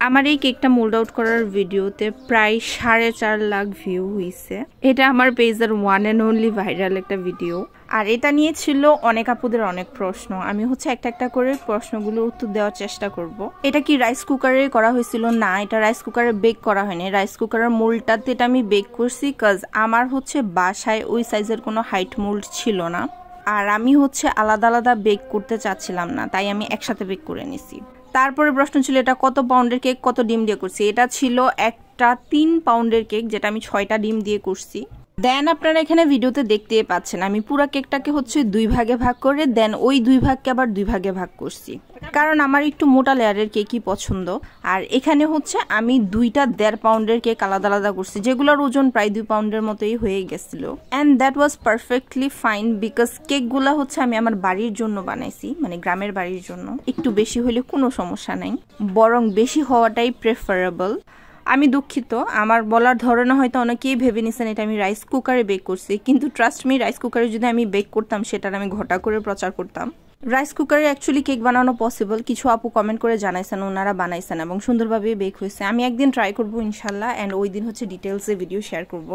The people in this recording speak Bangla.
আমার এই কেকটা মোল্ড আউট করার ভিডিওতে প্রায় 4.5 লাখ ভিউ হয়েছে। এটা আমার পেজের ওয়ান অ্যান্ড অনলি ভাইরাল একটা ভিডিও। আর এটা নিয়ে ছিল অনেক আপুদের অনেক প্রশ্ন। আমি একটা একটা করে প্রশ্নগুলোর উত্তর দেওয়ার চেষ্টা করব। এটা কি রাইস কুকারে করা হয়েছিল? না, এটা রাইস কুকারে বেক করা হয়নি। রাইস কুকারের মোল্ডটাতে এটা আমি বেক করছি, কজ আমার বাসায় ওই সাইজের কোনো হাইট মোল্ড ছিল না। আর আমি আলাদা আলাদা বেক করতে চাচ্ছিলাম না, তাই আমি একসাথে বেক করে নিছি। তারপরে প্রশ্ন ছিল এটা কত পাউন্ডের কেক, কত ডিম দিয়ে করছি। এটা ছিল একটা 3 পাউন্ডের কেক, যেটা আমি 6টা ডিম দিয়ে করছি। দেন আপনারা এখানে ভিডিওতে দেখতেই পাচ্ছেন আমি পুরা কেকটাকে 2 ভাগে ভাগ করে দেন ওই 2 ভাগকে আবার 2 ভাগে ভাগ করছি, কারণ আমার একটু মোটা লেয়ারের কেকই পছন্দ। আর এখানে আমি 2টা 1.5 পাউন্ডের কেক আলাদা আলাদা করছি, যেগুলোর ওজন প্রায় 2 পাউন্ডের মতোই হয়ে গেছিল। And that was perfectly fine, because কেকগুলা আমি আমার বাড়ির জন্য বানাইছি, মানে গ্রামের বাড়ির জন্য। একটু বেশি হলে কোনো সমস্যা নাই, বরং বেশি হওয়াটাই প্রেফারেবল। আমি দুঃখিত, আমার বলার ধরনে হয়তো অনেকেই ভেবে নিছেন এটা আমি রাইস কুকারে বেক করছি, কিন্তু ট্রাস্ট মি, রাইস কুকারে যদি আমি বেক করতাম সেটার আমি ঘটা করে প্রচার করতাম। রাইস কুকারে অ্যাকচুয়ালি কেক বানানো পসিবল। কিছু আপু কমেন্ট করে জানাইছেন ওনারা বানাইছেন এবং সুন্দরভাবে বেক হয়েছে। আমি একদিন ট্রাই করবো ইনশাল্লাহ, অ্যান্ড ওই দিন ডিটেলসে ভিডিও শেয়ার করবো।